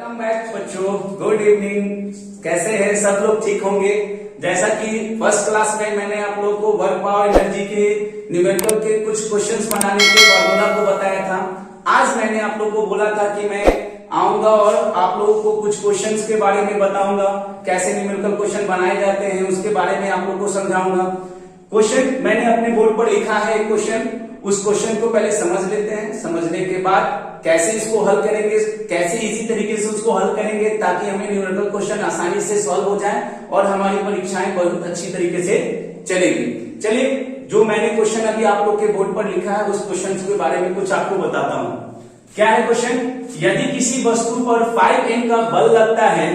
Welcome back बच्चों, good evening. कैसे हैं सब लोग? ठीक होंगे। जैसा कि फर्स्ट क्लास में मैंने आप लोगों को वर्क पावर एनर्जी के न्यूमेरिकल के कुछ क्वेश्चंस बनाने के फॉर्मूला को बताया था। आज मैंने आप लोगों को बोला था कि मैं आऊंगा और आप लोगों को कुछ क्वेश्चंस के बारे में बताऊंगा, कैसे न्यूमेरिकल क्वेश्चन बनाए जाते हैं उसके बारे में आप लोगों को समझाऊंगा। क्वेश्चन मैंने अपने बोर्ड पर लिखा है एक क्वेश्चन, उस क्वेश्चन को पहले समझ लेते हैं। समझने के बाद कैसे इसको हल करेंगे, कैसे इजी तरीके से उसको हल करेंगे ताकि हमें न्यूमेरिकल क्वेश्चन आसानी से सॉल्व हो जाए और हमारी परीक्षाएं बहुत अच्छी तरीके से चलेगी। चलिए, जो मैंने क्वेश्चन अभी आप लोग के बोर्ड पर लिखा है उस क्वेश्चन के बारे में कुछ आपको बताता हूं। क्या है क्वेश्चन? यदि किसी वस्तु पर 5N का बल लगता है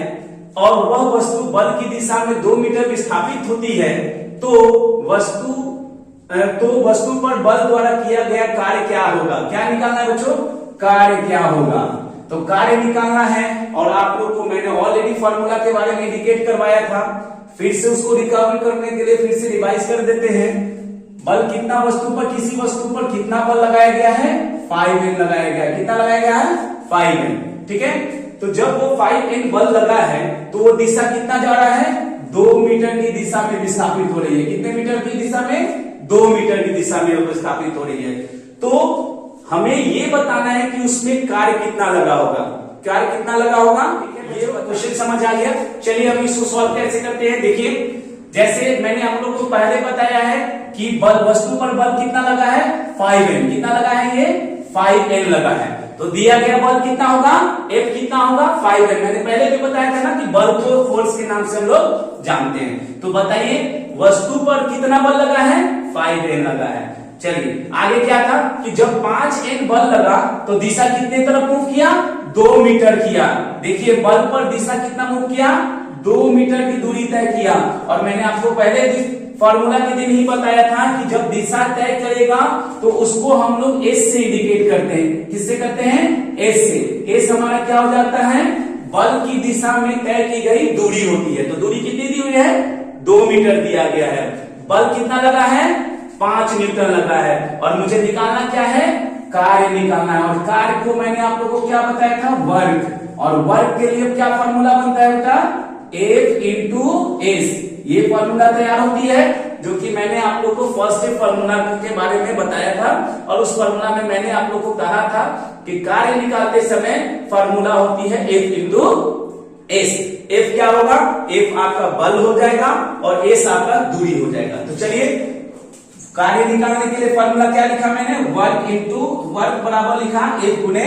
और वह वस्तु बल की दिशा में 2 मीटर विस्थापित होती है तो वस्तु पर बल द्वारा किया गया कार्य क्या होगा? क्या निकालना है बच्चों? कार्य क्या होगा? तो कार्य निकालना है और आप लोग को मैंने ऑलरेडी फॉर्मूला के बारे में इंडिकेट करवाया था। फिर से उसको रिकवर करने के लिए फिर से रिवाइज कर देते हैं। बल कितना वस्तु पर, किसी वस्तु पर कितना बल लगाया गया है? 5N लगाया गया है। कितना लगाया गया है? 5N। ठीक है, तो जब वो 5N बल लगा है तो वो दिशा कितना जा रहा है? 2 मीटर की दिशा में विस्थापित हो रही है। कितने मीटर की दिशा में? 2 मीटर की दिशा में विस्थापित हो रही है। तो हमें ये बताना है कि उसमें कार्य कितना लगा होगा। कार्य कितना लगा होगा? ये क्वेश्चन समझ आ गया। चलिए अब इसको सॉल्व कैसे करते हैं। देखिए, जैसे मैंने आप लोग को पहले बताया है कि बल, वस्तु पर बल कितना लगा है? 5N। कितना लगा है? ये 5N लगा है। तो दिया गया बल कितना होगा? F कितना होगा? 5N। मैंने पहले भी बताया था ना कि बल को फोर्स के नाम से हम लोग जानते हैं। तो बताइए वस्तु पर कितना बल लगा है? 5N लगा है। चलिए आगे क्या था कि जब 5N बल लगा तो दिशा कितने तरफ मूव किया? 2 मीटर किया। देखिए बल पर दिशा कितना मूव किया? 2 मीटर की दूरी तय किया। और मैंने आपको पहले फॉर्मूला के दिन ही बताया था कि जब दिशा तय करेगा तो उसको हम लोग S से इंडिकेट करते हैं। किससे करते हैं? S से। S हमारा क्या हो जाता है? बल की दिशा में तय की गई दूरी होती है। तो दूरी कितनी दी हुई है? 2 मीटर दिया गया है। बल कितना लगा है? 5 न्यूटन लगा है। और मुझे निकालना क्या है? कार्य निकालना है। और कार्य को मैंने आप लोगों को क्या बताया था? वर्क। और वर्क के लिए क्या फॉर्मूला बनता है बेटा? F into S। ये फॉर्मूला तैयार होती है जो कि मैंने आप लोग को फर्स्ट फॉर्मूला के बारे में बताया था। और उस फॉर्मूला में मैंने आप लोग को कहा था कि कार्य निकालते समय फॉर्मूला होती है F इंटू S। F क्या होगा? F आपका बल हो जाएगा और S आपका दूरी हो जाएगा। तो चलिए कार्य निकालने के लिए फॉर्मूला क्या लिखा मैंने? वर्क इंटू वर्क बराबर लिखा F गुने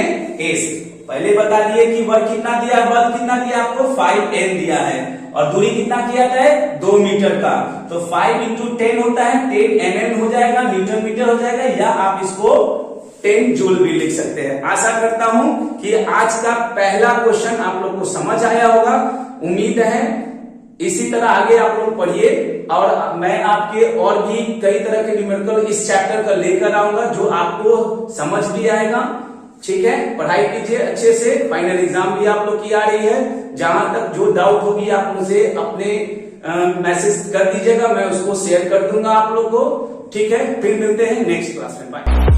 S। पहले बता दिए कि वर्क कितना दिया, बल कितना दिया आपको? 5N दिया है। और दूरी कितना किया है? 2 मीटर का। तो 5 इंटू 10 होता है, 10 mm हो जाएगा, न्यूटन मीटर हो जाएगा, या आप इसको 10 जूल भी लिख सकते हैं। आशा करता हूं कि आज का पहला क्वेश्चन आप लोग को समझ आया होगा। उम्मीद है इसी तरह आगे आप लोग पढ़िए और मैं आपके और भी कई तरह के न्यूमेरिकल इस चैप्टर का लेकर आऊंगा जो आपको समझ भी आएगा। ठीक है, पढ़ाई कीजिए अच्छे से। फाइनल एग्जाम भी आप लोग की आ रही है। जहां तक जो डाउट होगी आप मुझे अपने मैसेज कर दीजिएगा, मैं उसको शेयर कर दूंगा आप लोग को। ठीक है, फिर मिलते हैं नेक्स्ट क्लास में। बाय।